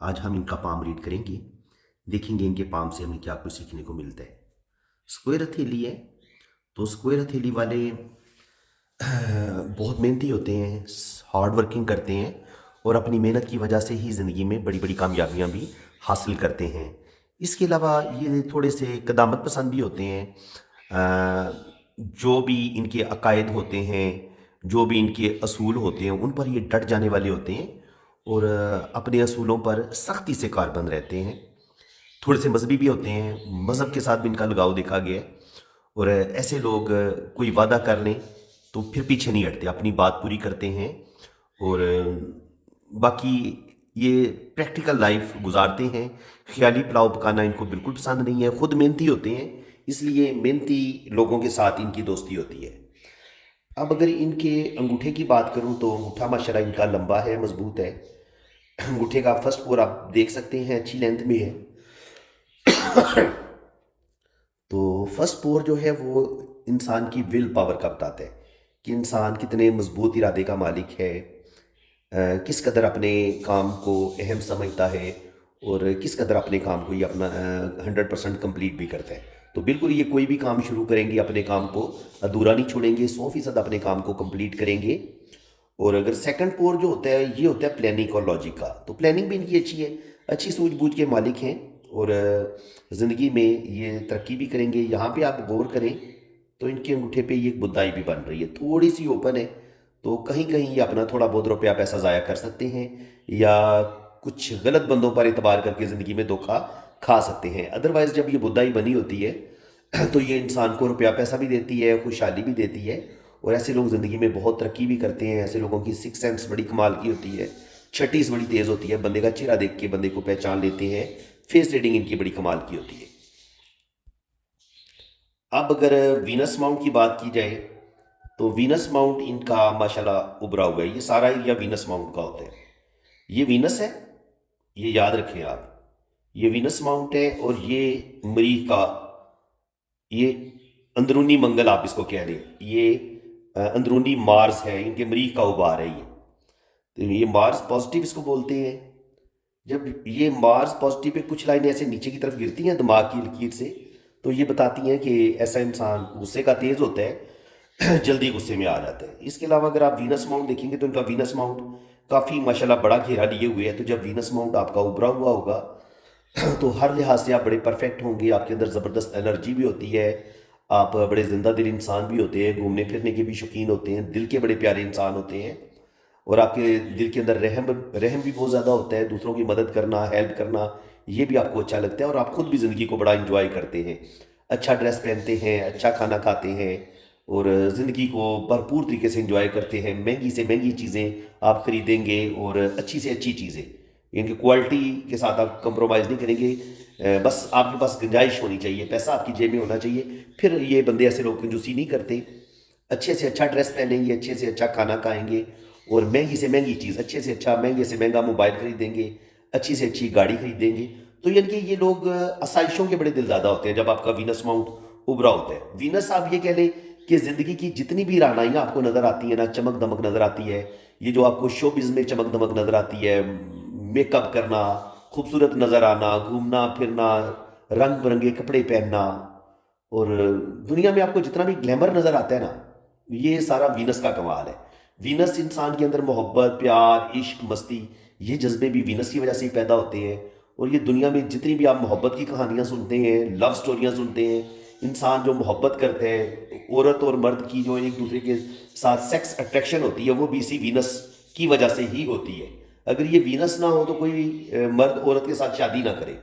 आज हम इनका पाम रीड करेंगे, देखेंगे इनके पाम से हमें क्या कुछ सीखने को मिलता है। स्क्वायर हथेली है, तो स्क्वायर हथेली वाले बहुत मेहनती होते हैं, हार्ड वर्किंग करते हैं और अपनी मेहनत की वजह से ही ज़िंदगी में बड़ी बड़ी कामयाबियां भी हासिल करते हैं। इसके अलावा ये थोड़े से कदामत पसंद भी होते हैं। जो भी इनके अकायद होते हैं, जो भी इनके असूल होते हैं, उन पर ये डट जाने वाले होते हैं और अपने असूलों पर सख्ती से कारबंद रहते हैं। थोड़े से मजहबी भी होते हैं, मज़हब के साथ भी इनका लगाव देखा गया है। और ऐसे लोग कोई वादा कर लें तो फिर पीछे नहीं हटते, अपनी बात पूरी करते हैं। और बाकी ये प्रैक्टिकल लाइफ गुजारते हैं। ख्याली पुलाव पकाना इनको बिल्कुल पसंद नहीं है। खुद मेहनती होते हैं, इसलिए मेहनती लोगों के साथ इनकी दोस्ती होती है। अब अगर इनके अंगूठे की बात करूं तो अंगूठा माशाल्लाह इनका लंबा है, मजबूत है। अंगूठे का फर्स्ट फोर आप देख सकते हैं अच्छी लेंथ में है। तो फर्स्ट पोर जो है वो इंसान की विल पावर का बताता है कि इंसान कितने मजबूत इरादे का मालिक है, किस कदर अपने काम को अहम समझता है और किस कदर अपने काम को ये अपना 100% कंप्लीट भी करता है। तो बिल्कुल ये कोई भी काम शुरू करेंगे, अपने काम को अधूरा नहीं छोड़ेंगे, 100% अपने काम को कंप्लीट करेंगे। और अगर सेकंड पोर जो होता है ये होता है प्लानिंग और लॉजिक का, तो प्लानिंग भी इनकी अच्छी है, अच्छी सूझबूझ के मालिक हैं और ज़िंदगी में ये तरक्की भी करेंगे। यहाँ पे आप गौर करें तो इनके अंगूठे पे ये एक बुदाई भी बन रही है, थोड़ी सी ओपन है। तो कहीं कहीं ये अपना थोड़ा बहुत रुपया पैसा ज़ाया कर सकते हैं या कुछ गलत बंदों पर एतबार करके ज़िंदगी में धोखा खा सकते हैं। अदरवाइज़ जब ये बुदाई बनी होती है तो ये इंसान को रुपया पैसा भी देती है, खुशहाली भी देती है और ऐसे लोग ज़िंदगी में बहुत तरक्की भी करते हैं। ऐसे लोगों की सिक्स सेंस बड़ी कमाल की होती है, छठीस बड़ी तेज़ होती है, बंदे का चेहरा देख के बंदे को पहचान लेते हैं। फेस रीडिंग इनकी बड़ी कमाल की होती है। अब अगर वीनस माउंट की बात की जाए तो वीनस माउंट इनका माशाल्लाह उभरा हुआ है। ये सारा एरिया वीनस माउंट का होता है। ये वीनस है, ये याद रखें आप, ये वीनस माउंट है और ये मरीख का, ये अंदरूनी मंगल आप इसको कह रहे हैं, ये अंदरूनी मार्स है, इनके मरीख का उभार है ये। तो ये मार्स पॉजिटिव इसको बोलते हैं। जब ये मार्स पॉजिटिव पे कुछ लाइनें ऐसे नीचे की तरफ गिरती हैं दिमाग की लकीर से, तो ये बताती हैं कि ऐसा इंसान गुस्से का तेज होता है, जल्दी गुस्से में आ जाता है। इसके अलावा अगर आप वीनस माउंट देखेंगे तो इनका वीनस माउंट काफ़ी माशाल्लाह बड़ा घेरा लिए हुए है। तो जब वीनस माउंट आपका उभरा हुआ होगा तो हर लिहाज से आप बड़े परफेक्ट होंगे, आपके अंदर ज़बरदस्त एनर्जी भी होती है, आप बड़े जिंदा दिल इंसान भी होते हैं, घूमने फिरने के भी शौकीन होते हैं, दिल के बड़े प्यारे इंसान होते हैं और आपके दिल के अंदर रहम रहम भी बहुत ज़्यादा होता है। दूसरों की मदद करना, हेल्प करना, ये भी आपको अच्छा लगता है और आप खुद भी ज़िंदगी को बड़ा इंजॉय करते हैं। अच्छा ड्रेस पहनते हैं, अच्छा खाना खाते हैं और ज़िंदगी को भरपूर तरीके से इंजॉय करते हैं। महंगी से महंगी चीज़ें आप खरीदेंगे और अच्छी से अच्छी चीज़ें, इनकी क्वालिटी के साथ आप कंप्रोमाइज़ नहीं करेंगे। बस आपके पास गुंजाइश होनी चाहिए, पैसा आपकी जेब में होना चाहिए। फिर ये बंदे ऐसे लोग कंजूसी नहीं करते। अच्छे से अच्छा ड्रेस पहनेंगे, अच्छे से अच्छा खाना खाएंगे और महंगी से महंगी चीज़, अच्छे से अच्छा महंगे से महंगा मोबाइल खरीदेंगे, अच्छी से अच्छी गाड़ी खरीदेंगे। तो यानी कि ये लोग आसाइशों के बड़े दिलदादा होते हैं जब आपका वीनस माउंट उभरा होता है। वीनस आप ये कह लें कि ज़िंदगी की जितनी भी रानाइयाँ आपको नज़र आती है ना, चमक दमक नज़र आती है, ये जो आपको शोबिज़ में चमक दमक नज़र आती है, मेकअप करना, खूबसूरत नज़र आना, घूमना फिरना, रंग बिरंगे कपड़े पहनना और दुनिया में आपको जितना भी ग्लैमर नज़र आता है ना, ये सारा वीनस का कमाल है। वीनस इंसान के अंदर मोहब्बत, प्यार, इश्क, मस्ती, ये जज्बे भी वीनस की वजह से ही पैदा होते हैं। और ये दुनिया में जितनी भी आप मोहब्बत की कहानियाँ सुनते हैं, लव स्टोरियाँ सुनते हैं, इंसान जो मोहब्बत करते हैं, औरत और मर्द की जो एक दूसरे के साथ सेक्स अट्रैक्शन होती है, वो भी इसी वीनस की वजह से ही होती है। अगर ये वीनस ना हो तो कोई मर्द औरत के साथ शादी ना करे।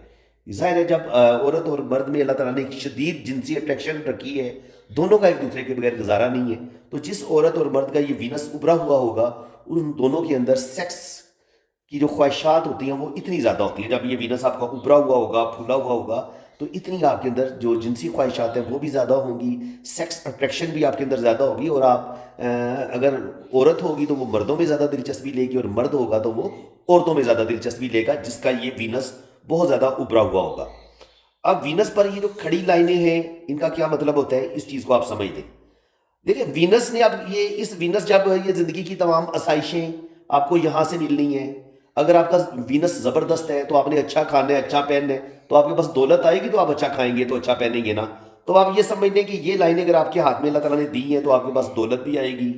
जाहिर है जब औरत और मर्द में अल्लाह ताला ने एक शदीद जिनसी अट्रैक्शन रखी है, दोनों का एक दूसरे के बगैर गुजारा नहीं है। तो जिस औरत और मर्द का ये वीनस उभरा हुआ होगा, उन दोनों के अंदर सेक्स की जो ख्वाहिशात होती हैं वो इतनी ज़्यादा होती हैं। जब ये वीनस आपका उभरा हुआ होगा, फूला हुआ होगा, तो इतनी आपके अंदर जो जिनसी ख्वाहिशात हैं वो भी ज़्यादा होंगी, सेक्स अट्रैक्शन भी आपके अंदर ज़्यादा होगी। और आप अगर औरत होगी तो वो मर्दों में ज़्यादा दिलचस्पी लेगी और मर्द होगा तो वो औरतों में ज़्यादा दिलचस्पी लेगा जिसका ये वीनस बहुत ज़्यादा उभरा हुआ होगा। अब वीनस पर ये जो खड़ी लाइनें हैं, इनका क्या मतलब होता है, इस चीज़ को आप समझ लें। देखिए वीनस ने अब ये इस वीनस जब ये ज़िंदगी की तमाम आसाइशें आपको यहाँ से मिलनी है, अगर आपका वीनस ज़बरदस्त है तो आपने अच्छा खाना है, अच्छा पहनना है, तो आपके पास दौलत आएगी तो आप अच्छा खाएंगे तो अच्छा पहनेंगे ना। तो आप ये समझ लें कि ये लाइनें अगर आपके हाथ में अल्लाह ताला ने दी हैं तो आपके पास दौलत भी आएगी,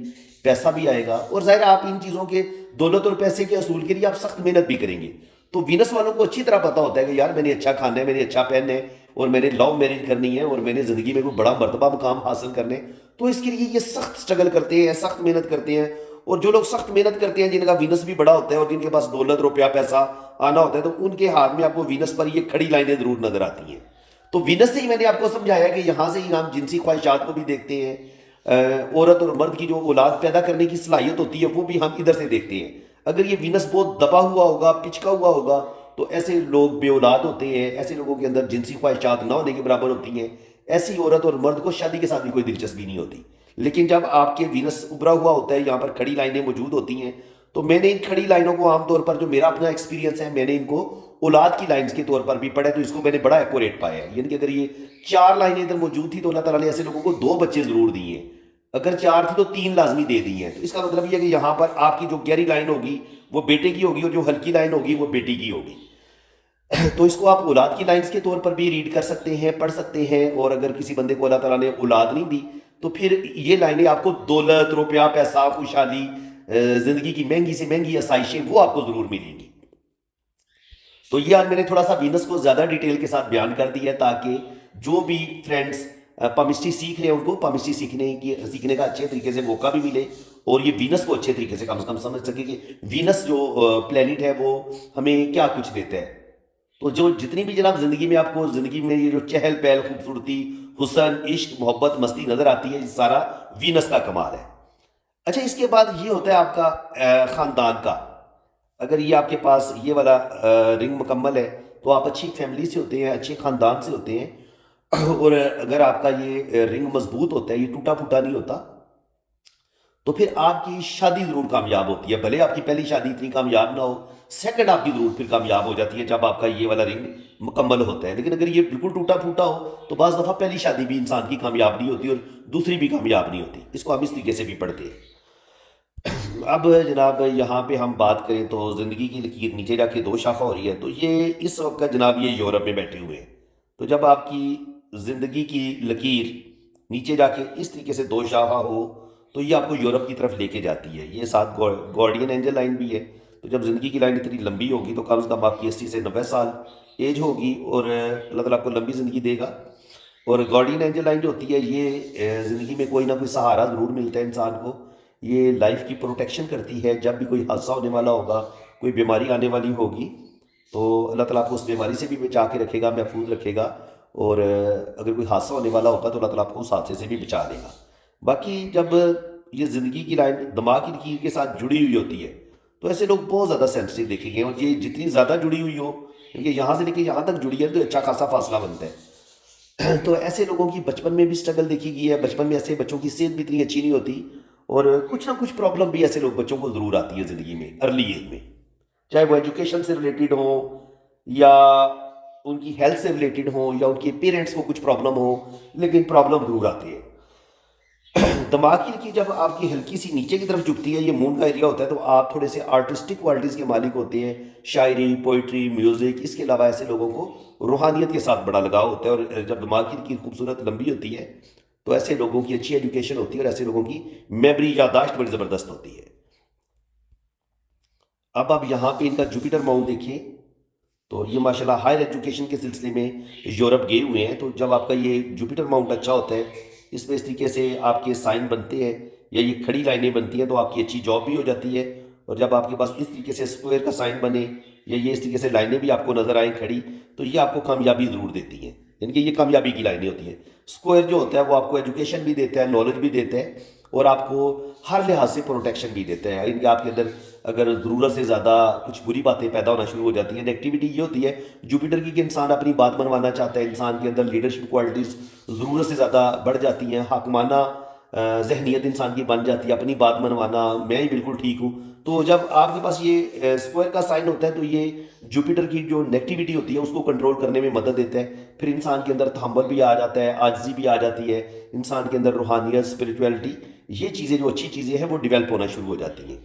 पैसा भी आएगा, और ज़ाहिर है आप इन चीज़ों के दौलत और पैसे के असूल के लिए आप सख्त मेहनत भी करेंगे। तो वीनस वालों को अच्छी तरह पता होता है कि यार मैंने अच्छा खाना है, मैंने अच्छा पहनना है, और मैंने लव मैरिज करनी है, और मैंने ज़िंदगी में कोई बड़ा मर्तबा मुकाम हासिल करने, तो इसके लिए ये सख्त स्ट्रगल करते हैं, सख्त मेहनत करते हैं। और जो लोग सख्त मेहनत करते हैं, जिनका वीनस भी बड़ा होता है और जिनके पास दौलत रुपया पैसा आना होता है, तो उनके हाथ में आपको वीनस पर ये खड़ी लाइनें जरूर नजर आती हैं। तो वीनस से ही मैंने आपको समझाया कि यहाँ से ही हम जिनसी ख्वाहिशात को भी देखते हैं, औरत और मर्द की जो औलाद पैदा करने की सलाहियत होती है वो भी हम इधर से देखते हैं। अगर ये वीनस बहुत दबा हुआ होगा, पिचका हुआ होगा, तो ऐसे लोग बे औलाद होते हैं, ऐसे लोगों के अंदर जिनसी ख्वाहिशात ना होने के बराबर होती हैं। ऐसी औरत और मर्द को शादी के साथ भी कोई दिलचस्पी नहीं होती। लेकिन जब आपके वीनस उभरा हुआ होता है, यहाँ पर खड़ी लाइनें मौजूद होती हैं, तो मैंने इन खड़ी लाइनों को आमतौर पर, जो मेरा अपना एक्सपीरियंस है, मैंने इनको औलाद की लाइन्स के तौर पर भी पढ़ा है, तो इसको मैंने बड़ा एक्यूरेट पाया है। यानी कि अगर ये 4 लाइनें इधर मौजूद थी तो अल्लाह ताला ने ऐसे लोगों को 2 बच्चे जरूर दिए हैं। अगर 4 थी तो 3 लाजमी दे दी हैं। तो इसका मतलब ये है कि यहाँ पर आपकी जो गहरी लाइन होगी वो बेटे की होगी, और जो हल्की लाइन होगी वो बेटी की होगी। तो इसको आप औलाद की लाइन्स के तौर पर भी रीड कर सकते हैं, पढ़ सकते हैं। और अगर किसी बंदे को अल्लाह ताला ने औलाद नहीं दी तो फिर ये लाइनें आपको दौलत, रुपया, पैसा, खुशहाली, जिंदगी की महंगी से महंगी आसाइशें वो आपको जरूर मिलेंगी। तो ये आज मैंने थोड़ा सा वीनस को ज्यादा डिटेल के साथ बयान कर दिया है, ताकि जो भी फ्रेंड्स पामिस्ट्री सीख रहे हैं उनको पामिस्ट्री सीखने का अच्छे तरीके से मौका भी मिले, और ये वीनस को अच्छे तरीके से कम समझ सके कि वीनस जो प्लेनेट है वो हमें क्या कुछ देता है। तो जो जितनी भी जनाब जिंदगी में आपको जिंदगी में ये जो चहल पहल, खूबसूरती, हुसन, इश्क, मोहब्बत, मस्ती नजर आती है, ये सारा वीनस का कमाल है। अच्छा, इसके बाद ये होता है आपका खानदान का। अगर ये आपके पास ये वाला रिंग मुकम्मल है तो आप अच्छी फैमिली से होते हैं, अच्छे खानदान से होते हैं। और अगर आपका ये रिंग मजबूत होता है, ये टूटा फूटा नहीं होता, तो फिर आपकी शादी जरूर कामयाब होती है। भले आपकी पहली शादी इतनी कामयाब ना हो, सेकंड आपकी जरूर फिर कामयाब हो जाती है जब आपका ये वाला रिंग मुकम्मल होता है। लेकिन अगर ये बिल्कुल टूटा फूटा हो तो बाज़ दफ़ा पहली शादी भी इंसान की कामयाब नहीं होती और दूसरी भी कामयाब नहीं होती। इसको हम इस तरीके से भी पढ़ते हैं। अब जनाब यहाँ पे हम बात करें तो ज़िंदगी की लकीर नीचे जाके 2 शाखा हो रही है। तो ये इस वक्त जनाब ये यूरोप में बैठे हुए हैं। तो जब आपकी ज़िंदगी की लकीर नीचे जाके इस तरीके से 2 शाखा हो तो ये आपको यूरोप की तरफ लेके जाती है। ये साथ गार्डियन एंजल लाइन भी है। तो जब ज़िंदगी की लाइन इतनी लंबी होगी तो कम से कम आपकी 80 से 90 साल एज होगी, और अल्लाह ताला आपको लंबी ज़िंदगी देगा। और गार्डियन एंजल लाइन जो होती है, ये ज़िंदगी में कोई ना कोई सहारा ज़रूर मिलता है इंसान को। ये लाइफ की प्रोटेक्शन करती है। जब भी कोई हादसा होने वाला होगा, कोई बीमारी आने वाली होगी, तो अल्लाह ताला आपको उस बीमारी से भी बचा के रखेगा, महफूज रखेगा। और अगर कोई हादसा होने वाला होगा तो अल्लाह ताला आपको उस हादसे से भी बचा लेगा। बाकी जब ये ज़िंदगी की लाइन दिमाग की लकीर के साथ जुड़ी हुई होती है तो ऐसे लोग बहुत ज़्यादा सेंसिटिव देखे गए। और ये जितनी ज़्यादा जुड़ी हुई हो, क्योंकि यहाँ से लेके यहाँ तक जुड़ी है, तो अच्छा खासा फासला बनता है। तो ऐसे लोगों की बचपन में भी स्ट्रगल देखी गई है। बचपन में ऐसे बच्चों की सेहत भी इतनी अच्छी नहीं होती, और कुछ ना कुछ प्रॉब्लम भी ऐसे लोग बच्चों को ज़रूर आती है ज़िंदगी में, अर्ली एज में, चाहे वो एजुकेशन से रिलेटेड हो, या उनकी हेल्थ से रिलेटेड हो, या उनके पेरेंट्स को कुछ प्रॉब्लम हो, लेकिन प्रॉब्लम जरूर आती है। दिमाग की लकीर जब आपकी हल्की सी नीचे की तरफ झुकती है, ये मून का एरिया होता है, तो आप थोड़े से आर्टिस्टिक क्वालिटीज़ के मालिक होते हैं। शायरी, पोइट्री, म्यूज़िक, इसके अलावा ऐसे लोगों को रूहानियत के साथ बड़ा लगाव होता है। और जब दिमाग की लकीर खूबसूरत लंबी होती है तो ऐसे लोगों की अच्छी एजुकेशन होती है, और ऐसे लोगों की मेमोरी, याददाश्त बड़ी ज़बरदस्त होती है। अब आप यहाँ पे इनका जुपिटर माउंट देखिए, तो ये माशाल्लाह हायर एजुकेशन के सिलसिले में यूरोप गए हुए हैं। तो जब आपका ये जुपिटर माउंट अच्छा होता है, इसमें इस तरीके से आपके साइन बनते हैं, या ये खड़ी लाइनें बनती हैं, तो आपकी अच्छी जॉब भी हो जाती है। और जब आपके पास इस तरीके से स्क्वायर का साइन बने, या ये इस तरीके से लाइनें भी आपको नजर आए खड़ी, तो ये आपको कामयाबी ज़रूर देती हैं। यानी कि ये कामयाबी की लाइनें होती हैं। स्क्वायर जो होता है वो आपको एजुकेशन भी देता है, नॉलेज भी देता है, और आपको हर लिहाज से प्रोटेक्शन भी देता है। इनके आपके अंदर अगर ज़रूरत से ज़्यादा कुछ बुरी बातें पैदा होना शुरू हो जाती हैं, नेगेटिविटी ये होती है जुपिटर की कि इंसान अपनी बात मनवाना चाहता है, इंसान के अंदर लीडरशिप क्वालिटीज़ ज़रूरत से ज़्यादा बढ़ जाती हैं, हाकमाना जहनीत इंसान की बन जाती है, अपनी बात मनवाना, मैं ही बिल्कुल ठीक हूँ। तो जब आपके पास ये स्क्वायर का साइन होता है तो ये जुपिटर की जो नेगेटिविटी होती है उसको कंट्रोल करने में मदद देता है। फिर इंसान के अंदर तहम्मुल भी आ जाता है, आजिज़ी भी आ जाती है, इंसान के अंदर रूहानियत, स्पिरिचुअलिटी, ये चीज़ें जो अच्छी चीज़ें हैं वो डिवेल्प होना शुरू हो जाती हैं।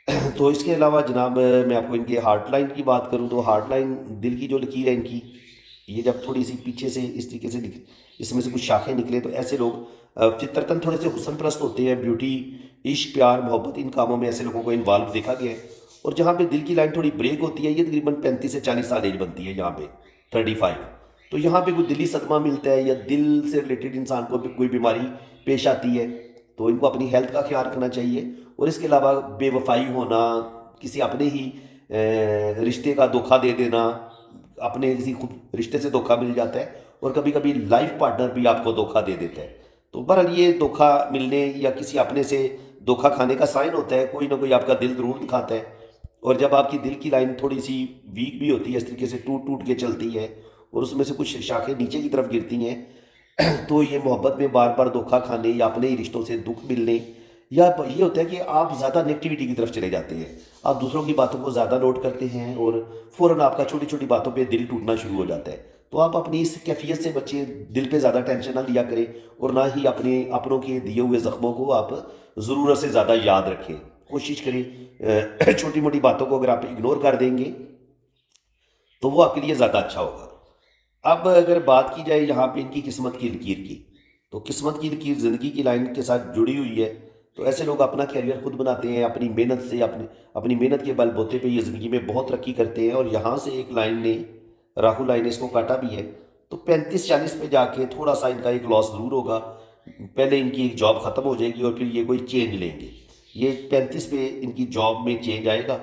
तो इसके अलावा जनाब मैं आपको इनके हार्ट लाइन की बात करूं तो हार्ट लाइन दिल की जो लकीर है इनकी, ये जब थोड़ी सी पीछे से इस तरीके से इसमें से कुछ शाखें निकले तो ऐसे लोग फितरतन थोड़े से हुस्न प्रस्त होते हैं। ब्यूटी, इश्क, प्यार, मोहब्बत, इन कामों में ऐसे लोगों को इन्वॉल्व देखा गया है। और जहाँ पे दिल की लाइन थोड़ी ब्रेक होती है, ये तकरीबन 35 से 40 साल एज बनती है यहाँ पे, 35। तो यहाँ पे कोई दिली सदमा मिलता है या दिल से रिलेटेड इंसान को भी कोई बीमारी पेश आती है, तो इनको अपनी हेल्थ का ख्याल रखना चाहिए। और इसके अलावा बेवफाई होना, किसी अपने ही रिश्ते का धोखा दे देना, अपने किसी खुद रिश्ते से धोखा मिल जाता है, और कभी कभी लाइफ पार्टनर भी आपको धोखा दे देता है। तो बहरहाल ये धोखा मिलने या किसी अपने से धोखा खाने का साइन होता है, कोई ना कोई आपका दिल ज़रूर दिखाता है। और जब आपकी दिल की लाइन थोड़ी सी वीक भी होती है, इस तरीके से टूट टूट के चलती है और उसमें से कुछ शाखें नीचे की तरफ गिरती हैं, तो ये मोहब्बत में बार बार धोखा खाने या अपने ही रिश्तों से दुख मिलने, या ये होता है कि आप ज़्यादा नेगेटिविटी की तरफ चले जाते हैं, आप दूसरों की बातों को ज़्यादा नोट करते हैं और फ़ौरन आपका छोटी छोटी बातों पे दिल टूटना शुरू हो जाता है। तो आप अपनी इस कैफियत से बचिए, दिल पे ज़्यादा टेंशन ना लिया करें और ना ही अपनों के दिए हुए ज़ख्मों को आप ज़रूरत से ज़्यादा याद रखें। कोशिश करें छोटी मोटी बातों को अगर आप इग्नोर कर देंगे तो वो आपके लिए ज़्यादा अच्छा होगा। अब अगर बात की जाए यहाँ पे इनकी किस्मत की लकीर की, तो किस्मत की लकीर ज़िंदगी की लाइन के साथ जुड़ी हुई है। तो ऐसे लोग अपना कैरियर खुद बनाते हैं, अपनी मेहनत से, अपनी मेहनत के बलबूते पे ये ज़िंदगी में बहुत तरक्की करते हैं। और यहाँ से एक लाइन ने, राहु लाइन ने इसको काटा भी है, तो 35-40 पे जाके थोड़ा सा इनका एक लॉस ज़रूर होगा। पहले इनकी एक जॉब ख़त्म हो जाएगी और फिर ये कोई चेंज लेंगे। ये 35 पे इनकी जॉब में चेंज आएगा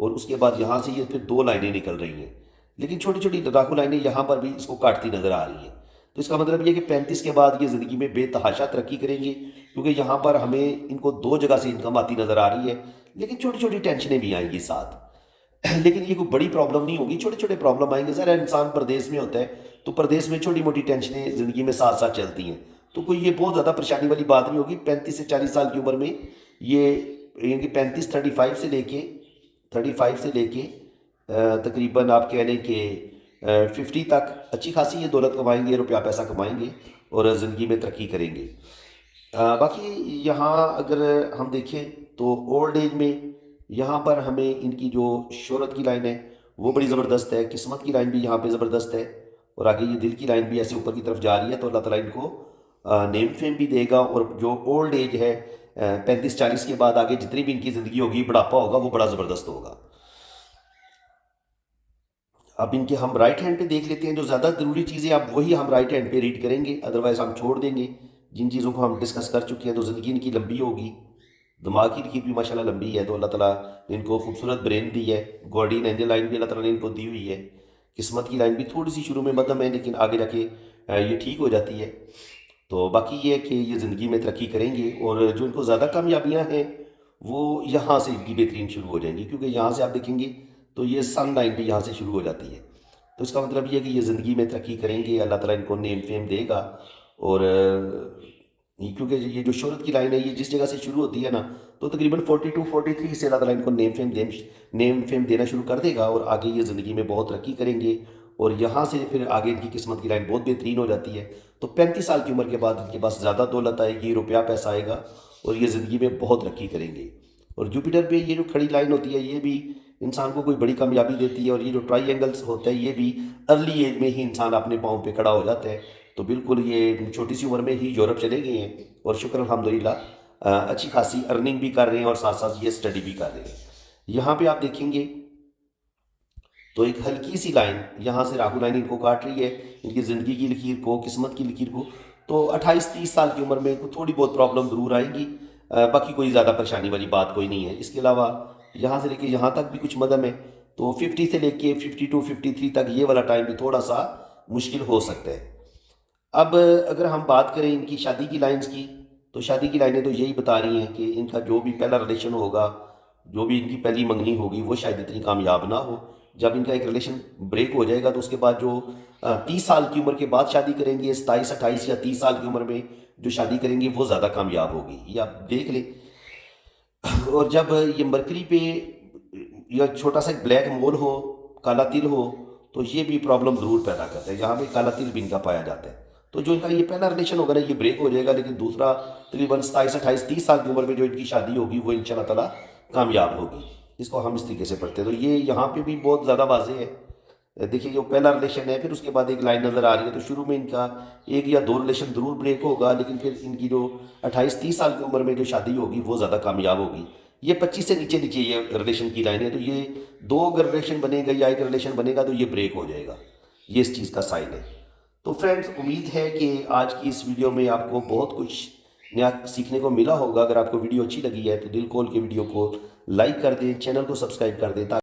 और उसके बाद यहाँ से ये फिर 2 लाइनें निकल रही हैं, लेकिन छोटी छोटी लड़ाकू लाइनें यहाँ पर भी इसको काटती नजर आ रही हैं। तो इसका मतलब ये कि 35 के बाद ये ज़िंदगी में बेतहाशा तरक्की करेंगे, क्योंकि यहाँ पर हमें इनको 2 जगह से इनकम आती नज़र आ रही है, लेकिन छोटी छोटी टेंशनें भी आएंगी साथ। लेकिन ये कोई बड़ी प्रॉब्लम नहीं होगी, छोटे छोटे प्रॉब्लम आएंगे। ज़रा इंसान प्रदेश में होता है तो प्रदेश में छोटी मोटी टेंशनें ज़िंदगी में साथ साथ चलती हैं, तो कोई ये बहुत ज़्यादा परेशानी वाली बात नहीं होगी। 35 से 40 साल की उम्र में ये, यानी कि 35 से लेके तकरीबन आप कह लें कि 50 तक अच्छी खासी ये दौलत कमाएंगे, रुपया पैसा कमाएंगे और ज़िंदगी में तरक्की करेंगे। बाकी यहाँ अगर हम देखें तो ओल्ड एज में यहाँ पर हमें इनकी जो शोहरत की लाइन है वो बड़ी ज़बरदस्त है, किस्मत की लाइन भी यहाँ पे ज़बरदस्त है, और आगे ये दिल की लाइन भी ऐसे ऊपर की तरफ जा रही है। तो अल्लाह ताला इनको नेम फेम भी देगा। और जो ओल्ड एज है 35-40 के बाद आगे जितनी भी इनकी ज़िंदगी होगी, बुढ़ापा होगा, वो बड़ा ज़बरदस्त होगा। अब इनके हम राइट हैंड पे देख लेते हैं, जो ज़्यादा ज़रूरी चीज़ें अब वही हम राइट हैंड पे रीड करेंगे, अदरवाइज़ हम छोड़ देंगे। जिन चीज़ों को हम डिस्कस कर चुके हैं तो ज़िंदगी इनकी लंबी होगी, दिमाग की लकीर भी माशाल्लाह लंबी है। तो अल्लाह ताला ने इनको खूबसूरत ब्रेन दी है, गार्डियन एंजल लाइन भी अल्लाह ताला ने इनको दी हुई है। किस्मत की लाइन भी थोड़ी सी शुरू में मध्यम है, लेकिन आगे जाके ये ठीक हो जाती है। तो बाकी ये है कि ये ज़िंदगी में तरक्की करेंगे, और जो इनको ज़्यादा कामयाबियाँ हैं वो यहाँ से इनकी बेहतरीन शुरू हो जाएंगी, क्योंकि यहाँ से आप देखेंगे तो ये सन लाइन भी यहाँ से शुरू हो जाती है। तो इसका मतलब ये है कि ये ज़िंदगी में तरक्की करेंगे, अल्लाह ताला इनको नेम फेम देगा। और क्योंकि ये जो शोहरत की लाइन है ये जिस जगह से शुरू होती है ना, तो तकरीबन 42-43 से अल्लाह ताला इनको नेम फेम देना शुरू कर देगा, और आगे ये ज़िंदगी में बहुत तरक्की करेंगे। और यहाँ से फिर आगे इनकी किस्मत की लाइन बहुत बेहतरीन हो जाती है। तो 35 साल की उम्र के बाद इनके पास ज़्यादा दौलत आएगी, रुपया पैसा आएगा, और ये ज़िंदगी में बहुत तरक्की करेंगे। और जुपिटर पे ये जो खड़ी लाइन होती है ये भी इंसान को कोई बड़ी कामयाबी देती है। और ये जो ट्राई एंगल्स होता है ये भी अर्ली एज में ही इंसान अपने पाँव पे खड़ा हो जाता है। तो बिल्कुल ये छोटी सी उम्र में ही यूरोप चले गए हैं, और शुक्र अल्हम्दुलिल्लाह अच्छी खासी अर्निंग भी कर रहे हैं और साथ साथ ये स्टडी भी कर रहे हैं। यहाँ पे आप देखेंगे तो एक हल्की सी लाइन यहाँ से राहु लाइन इनको काट रही है, इनकी ज़िंदगी की लकीर को, किस्मत की लकीर को। तो 28-30 साल की उम्र में इनको थोड़ी बहुत प्रॉब्लम ज़रूर आएंगी, बाकी कोई ज़्यादा परेशानी वाली बात कोई नहीं है। इसके अलावा यहाँ से लेके यहाँ तक भी कुछ मदम है, तो 50 से लेके 52-53 तक ये वाला टाइम भी थोड़ा सा मुश्किल हो सकता है। अब अगर हम बात करें इनकी शादी की लाइंस की, तो शादी की लाइनें तो यही बता रही हैं कि इनका जो भी पहला रिलेशन होगा, जो भी इनकी पहली मंगनी होगी, वो शायद इतनी कामयाब ना हो। जब इनका एक रिलेशन ब्रेक हो जाएगा तो उसके बाद जो 30 साल की उम्र के बाद शादी करेंगे, 27-28 या 30 साल की उम्र में जो शादी करेंगे वो ज़्यादा कामयाब होगी, ये आप देख लें। और जब ये मरकरी पे या छोटा सा ब्लैक मोल हो, काला तिल हो, तो ये भी प्रॉब्लम ज़रूर पैदा करता है। यहाँ पे काला तिल भी इनका पाया जाता है। तो जो इनका ये पहला रिलेशन होगा ना ये ब्रेक हो जाएगा, लेकिन दूसरा तकरीबन 27-28-30 साल की उम्र में जो इनकी शादी होगी वो इंशाल्लाह ताला कामयाब होगी। इसको हम इस तरीके से पढ़ते हैं। तो ये यहाँ पे भी बहुत ज़्यादा वाज़ेह है। देखिए जो पहला रिलेशन है, फिर उसके बाद एक लाइन नज़र आ रही है, तो शुरू में इनका 1 या 2 रिलेशन ज़रूर ब्रेक होगा, लेकिन फिर इनकी जो 28-30 साल की उम्र में जो शादी होगी वो ज़्यादा कामयाब होगी। ये 25 से नीचे नीचे ये रिलेशन की लाइन है। तो ये 2 अगर रिलेशन बनेगा या एक रिलेशन बनेगा तो ये ब्रेक हो जाएगा। ये इस चीज़ का साइन है। तो फ्रेंड्स, उम्मीद है कि आज की इस वीडियो में आपको बहुत कुछ नया सीखने को मिला होगा। अगर आपको वीडियो अच्छी लगी है तो दिल खोल के वीडियो को लाइक कर दें, चैनल को सब्सक्राइब कर दें।